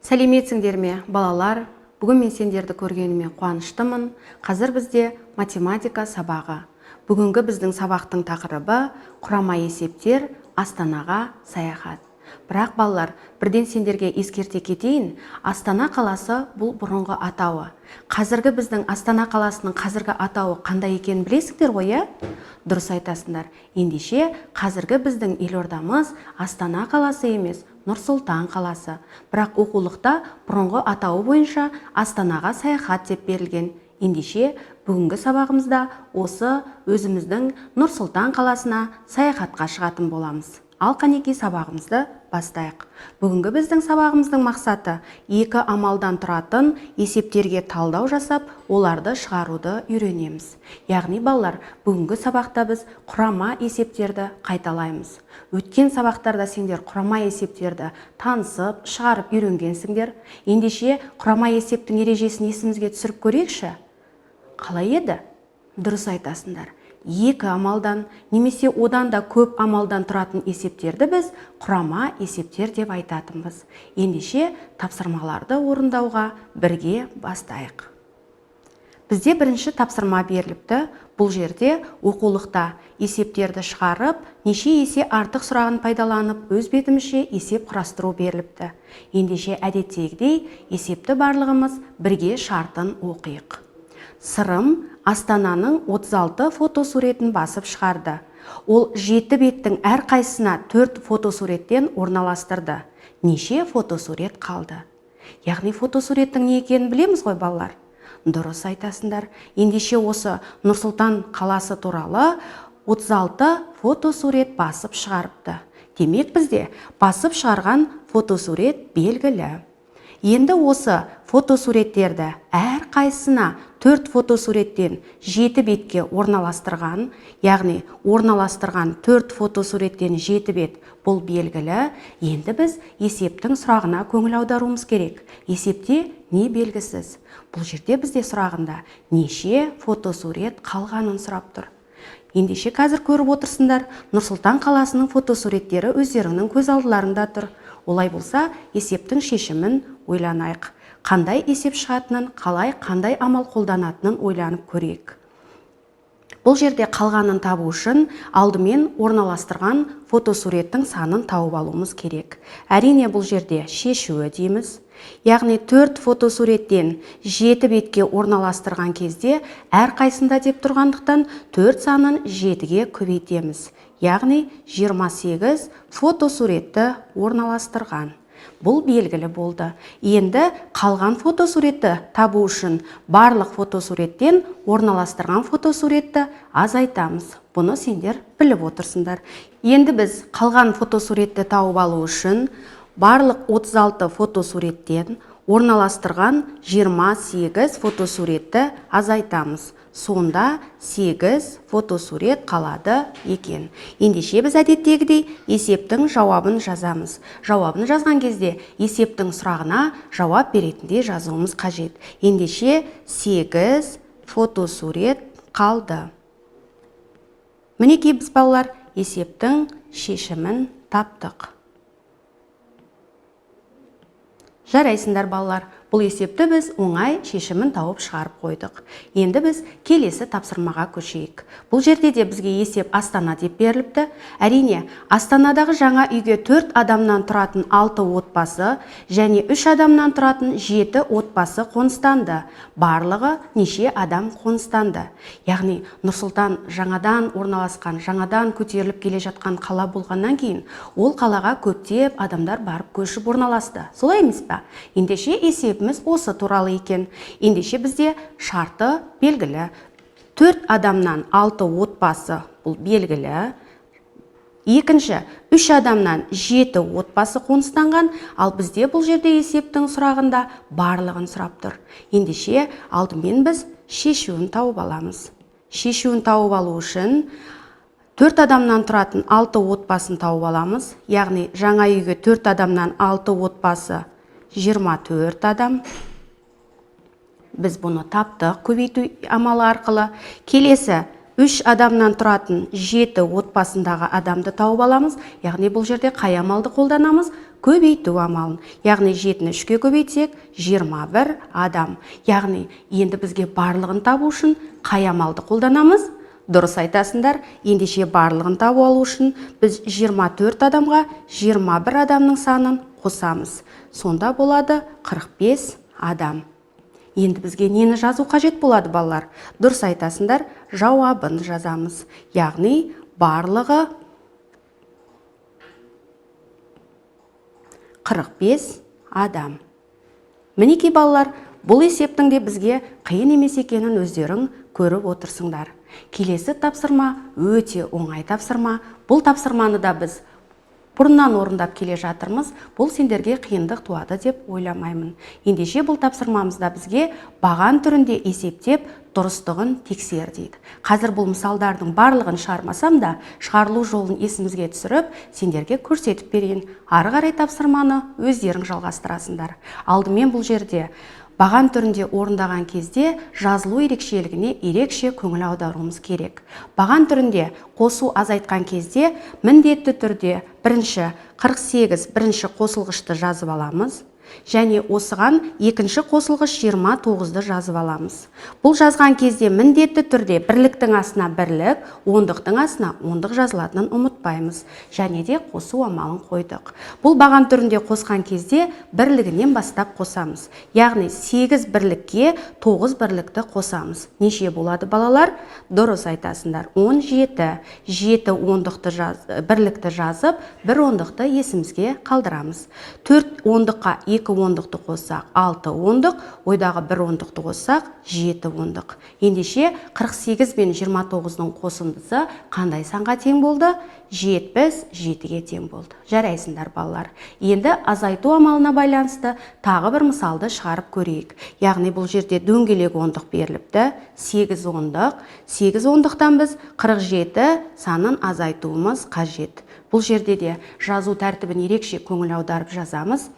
Сәлеметсіңдер ме, балалар? Бүгін мен сендерді көргеніме қуаныштымын. Қазір бізде математика сабағы. Бүгінгі біздің сабақтың тақырыбы құрама есептер, Астанаға саяхат. Бірақ балалар, бірден сендерге ескерте кетейін, Астана қаласы бұл бұрынғы атауы. Қазіргі біздің Астана қаласының қазіргі атауы қандай екенін білесіңдер ғой, иә? Дұрыс айтасыңдар. Ендеше қазіргі біздің елордамыз Астана қаласы емес, Нұр-Сұлтан қаласы. Бірақ оқулықта бұрынғы атауы бойынша Астанаға саяхат деп берілген. Ендеше бүгінгі сабағымызда осы өзіміздің Нұр-Сұлтан қаласына саяхатқа шығатын боламыз. Ал қанекей сабағымызды бастайық. Бүгінгі біздің сабағымыздың мақсаты екі амалдан тұратын есептерге талдау жасап, оларды шығаруды үйренеміз. Яғни балалар, бүгінгі сабақта біз құрама есептерді қайталаймыз. Өткен сабақтарда сендер құрама есептерді танысып, шығарып үйренгенсіңдер. Ендеше құрама есептің ережесін есімізге түсіріп көрейікші. Қалай еді? Дұрыс айтасыңдар. Екі амалдан немесе одан да көп амалдан тұратын есептерді біз құрама есептер деп айтатынбыз. Ендеше тапсырмаларды орындауға бірге бастайық. Бізде бірінші тапсырма беріліпті. Бұл жерде оқулықта есептерді шығарып, неше есе артық сұрағын пайдаланып, өз бетімізше есеп құрастыру беріліпті. Ендеше әдеттегідей есепті барлығымыз бірге шартын оқиық. Сырым Астананың 36 фотосуретін басып шығарды. Ол 7 беттің әр қайсысына 4 фотосуреттен орналастырды. Неше фотосурет қалды? Яғни фотосуреттің не екенін білеміз ғой, балалар? Дұрыс айтасыңдар. Ендеше осы Нұр-Сұлтан қаласы туралы 36 фотосурет басып шығарыпты. Демек бізде басып шығарған фотосурет белгілі. Енді осы фотосуреттерді әр қайсысына 4 фотосуреттен 7 бетке орналастырған, яғни орналастырған 4 фотосуреттен 7 бет бұл белгілі. Енді біз есептің сұрағына көңіл аударуымыз керек. Есепте не белгісіз? Бұл жерде бізде сұрағында неше фотосурет қалғанын сұрап тұр. Ендеше қазір көріп отырсыңдар, Нұр-Сұлтан қаласының фотосуреттері өздерінің көз алдыларында тұр. Олай болса, есептің шешімін ойланайық. Қандай есеп шығатынын, қандай амал қолданатынын ойланып көрейік. Бұл жерде қалғанын табу үшін алдымен орналастырған фотосуреттің санын тауып алуымыз керек. Әрине бұл жерде шешуі дейміз. Яғни 4 фотосуреттен 7 бетке орналастырған кезде әр қайсында деп тұрғандықтан 4 санын 7-ге көбейтеміз. Яғни 28 фотосуретті орналастырған. Бұл белгілі болды. Енді қалған фотосуретті табу үшін барлық фотосуреттен орналастырған фотосуретті азайтамыз. Бұны сендер біліп отырсыңдар. Енді біз қалған фотосуретті тауып алу үшін барлық 36 фотосуреттен орналастырған 28 фотосуретті азайтамыз. Сонда 8 фотосурет қалады екен. Ендеше біз әдеттегідей есептің жауабын жазамыз. Жауабын жазған кезде есептің сұрағына жауап беретіндей жазуымыз қажет. Ендеше 8 фотосурет қалды. Мінекей біз балалар есептің шешімін таптық. Жарайсыңдар балалар, бұл есепті біз оңай шешімін тауып шығарып қойдық. Енді біз келесі тапсырмаға көшейік. Бұл жерде де бізге есеп Астана деп беріліпті. Әрине, Астанадағы жаңа үйге 4 адамнан тұратын 6 отбасы және 3 адамнан тұратын 7 отбасы қоныстанды. Барлығы неше адам қоныстанды? Яғни Нұр-Сұлтан жаңадан орналасқан, жаңадан көтеріліп келе жатқан қала болғаннан кейін, ол қалаға көптеп адамдар барып көшіп орналасты. Солай емес пе? Ендеше есебіміз осы туралы екен. Ендеше бізде шарты белгілі. 4 адамнан 6 отбасы бұл белгілі. Екінші, 3 адамнан 7 отбасы қоныстанған, ал бізде бұл жерде есептің сұрағында барлығын сұрап тұр. Ендеше алдымен біз шешуін тауып аламыз. Шешуін тауып алу үшін 4 адамнан тұратын 6 отбасын тауып аламыз. Яғни жаңа үйге 4 адамнан 6 отбасы 24 адам. Біз бұны таптық көбейту амалы арқылы. Келесі 3 адамнан тұратын 7 отбасындағы адамды тауып аламыз. Яғни бұл жерде қай амалды қолданамыз? көбейту амалын. Яғни 7-ні 3-ке көбейтсек, 21 адам. Яғни енді бізге барлығын табу үшін қай амалды қолданамыз? Дұрыс айтасыңдар, ендеше барлығын табу алу үшін біз 24 адамға 21 адамның санын қосамыз. Сонда болады 45 адам. Енді бізге нені жазу қажет болады, балалар? Дұрыс айтасыңдар, жауабын жазамыз. Яғни барлығы 45 адам. Мінекей балалар, бұл есептің де бізге қиын емес екенін өздерің көріп отырсыңдар. Келесі тапсырма өте оңай тапсырма. Бұл тапсырманы да біз бұрыннан орындап келе жатырмыз. Бұл сендерге қиындық туады деп ойламаймын. Ендеше бұл тапсырмамызда бізге баған түрінде есептеп дұрыстығын тексер дейді. Қазір бұл мысалдардың барлығын шығармасам да, шығарылу жолын есімізге түсіріп, сендерге көрсетіп берейін. Ары қарай тапсырманы өздерің жалғастырасыңдар. Алдымен бұл жерде баған түрінде орындаған кезде жазылу ерекшелігіне ерекше көңіл аударуымыз керек. Баған түрінде қосу азайтқан кезде міндетті түрде бірінші 48 бірінші қосылғышты жазып аламыз. Және осыған екінші қосылғыш 29-ды жазып аламыз. Бұл жазған кезде міндетті түрде бірліктің астына бірлік, ондықтың астына ондық жазылатынын ұмытпаймыз. Және де қосу амалын қойдық. Бұл баған түрінде қосқан кезде бірлігінен бастап қосамыз. Яғни 8 бірлікке 9 бірлікті қосамыз. Неше болады, балалар? Дұрыс айтасыңдар. 17. 7 бірлікті жазып, 1 ондықты есімізге қалдырамыз. 4 ондыққа 2 ондықты қоссақ 6 ондық, ойдағы 1 ондықты қоссақ 7 ондық. Ендеше 48 мен 29-ның қосындысы қандай санға тең болды? 77-ге тең болды. Жарайсыңдар, балалар. Енді азайту амалына байланысты тағы бір мысалды шығарып көрейік. Яғни бұл жерде дөңгелек ондық беріліпті. 8 ондық. 8 ондықтан біз 47 санын азайтуымыз қажет. Бұл жерде де жазу тәртібін ерекше көңіл аударып жазамыз.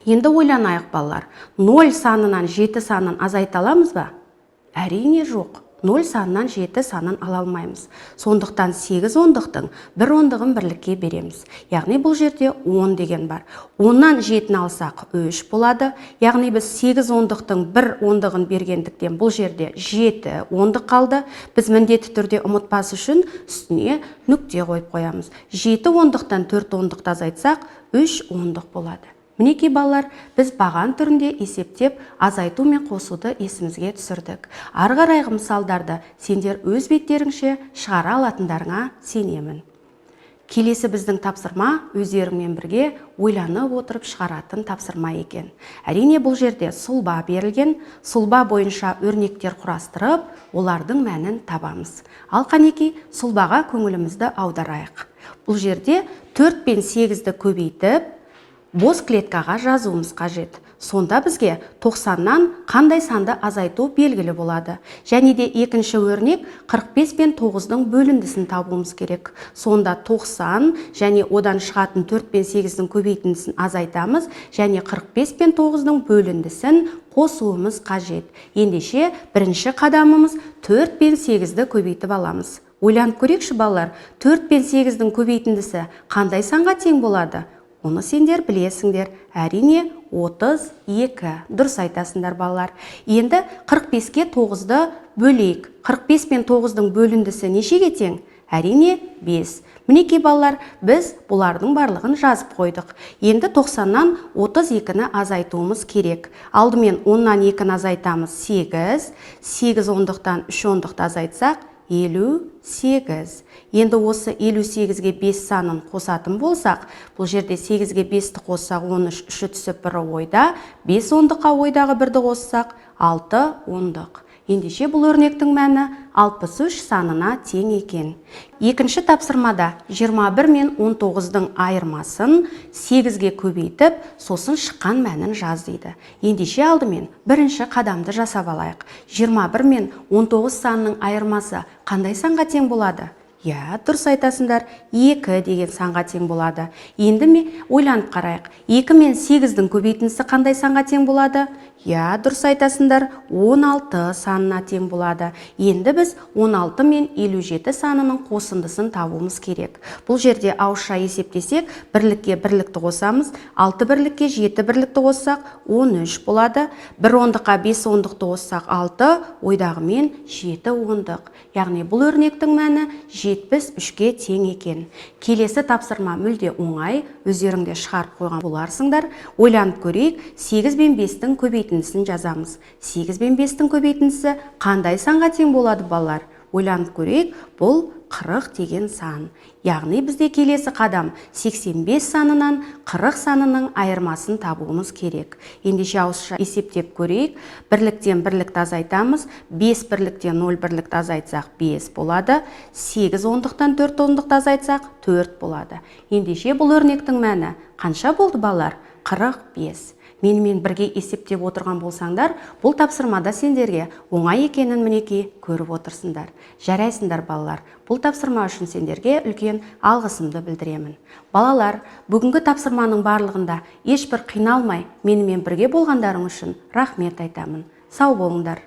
Енді ойланайық, балалар. 0 санынан 7 санын азайта аламыз ба? Әрине жоқ. 0 санынан 7 санын ала алмаймыз. Сондықтан 8 ондықтың 1 ондығын бірлікке береміз. Яғни бұл жерде 10 деген бар. 10-нан 7-ні алсақ 3 болады. Яғни біз 8 ондықтың 1 ондығын бергендіктен бұл жерде 7 ондық қалды. Біз міндетті түрде ұмытпас үшін үстіне нүкте қойып қоямыз. 7 ондықтан 4 ондықты азайтсақ 3 ондық болады. Мінекей, балалар, біз баған түрінде есептеп азайту мен қосуды есімізге түсірдік. Ары қарайғы мысалдарды сендер өз беттеріңше шығара алатындарыңа сенемін. Келесі біздің тапсырма өздеріңмен бірге ойланып отырып шығаратын тапсырма екен. Әрине бұл жерде сұлба берілген, сұлба бойынша өрнектер құрастырып, олардың мәнін табамыз. Ал қанекей, сұлбаға көңілімізді аударайық. Бұл жерде 4 пен 8-ді көбейтіп, бос клеткаға жазуымыз қажет. Сонда бізге 90-нан қандай санды азайту белгілі болады. Және де екінші өрнек 45 пен 9-дың бөліндісін табуымыз керек. Сонда 90 және одан шығатын 4 пен 8-дің көбейтіндісін азайтамыз. Және 45 пен 9-дың бөліндісін қосуымыз қажет. Ендеше бірінші қадамымыз 4 пен 8-ді көбейтіп аламыз. Ойланып көрейікші, балалар, 4 пен 8-дің көбейтіндісі қандай санға тең болады? Оны сендер білесіңдер. Әрине 32. Дұрыс айтасыңдар, балалар. Енді 45-ке 9-ды бөлейік. 45 пен 9-дың бөліндісі нешеге тең? Әрине 5. Мінекей, балалар, біз бұлардың барлығын жазып қойдық. Енді 90-нан 32-ні азайтуымыз керек. Алдымен 10-нан 2-ні азайтамыз 8. 8 ондықтан 3 ондықты азайтсақ 58. Енді осы 58-ге 5 санын қосатын болсақ, бұл жерде 8-ге 5-ті қоссақ 13, 3-і түсіп 1-і ойда, 5 ондыққа ойдағы 1-ді қоссақ 6 ондық. Ендеше бұл өрнектің мәні 63 санына тең екен. Екінші тапсырмада 21 мен 19-дың айырмасын 8-ге көбейтіп, сосын шыққан мәнін жаз дейді. Ендеше алдымен бірінші қадамды жасап алайық. 21 мен 19 санының айырмасы қандай санға тең болады? Я, дұрыс айтасыңдар, 2 деген санға тең болады. Енді ойланып қарайық. 2 мен 8-дің көбейтіндісі қандай санға тең болады? Я, дұрыс айтасыңдар, 16 санына тең болады. Енді біз 16 мен 57 санының қосындысын табуымыз керек. Бұл жерде ауызша есептесек, бірлікке бірлікті қосамыз, 6 бірлікке 7 бірлікті қоссақ 13 болады. 1 ондыққа 5 ондықты қоссақ 6, ойдағымен 7 ондық. Яғни бұл өрнектің мәні 73-ке тең екен. Келесі тапсырма мүлде оңай, өздеріңде шығарып қойған боларсыңдар. Ойланып көрейік, 8 бен 5-тің көбейтіндісін жазамыз. 8 бен 5-тің көбейтіндісі қандай санға тең болады балалар? Ойланып көрейік, бұл 40 деген сан. Яғни бізде келесі қадам 85 санынан 40 санының айырмасын табуымыз керек. Ендеше ауызша есептеп көрейік. Бірліктен бірлікті азайтамыз. 5 бірліктен 0 бірлікті азайтсақ 5 болады. 8 ондықтан 4 ондықты азайтсақ 4 болады. Ендеше бұл өрнектің мәні қанша болды балалар? 45. Менімен бірге есептеп отырған болсаңдар, бұл тапсырмада сендерге оңай екенін мінекей көріп отырсыңдар. Жарайсыңдар балалар. Бұл тапсырма үшін сендерге үлкен алғысымды білдіремін. Балалар, бүгінгі тапсырманың барлығында ешбір қиналмай менімен бірге болғандарың үшін рахмет айтамын. Сау болыңдар.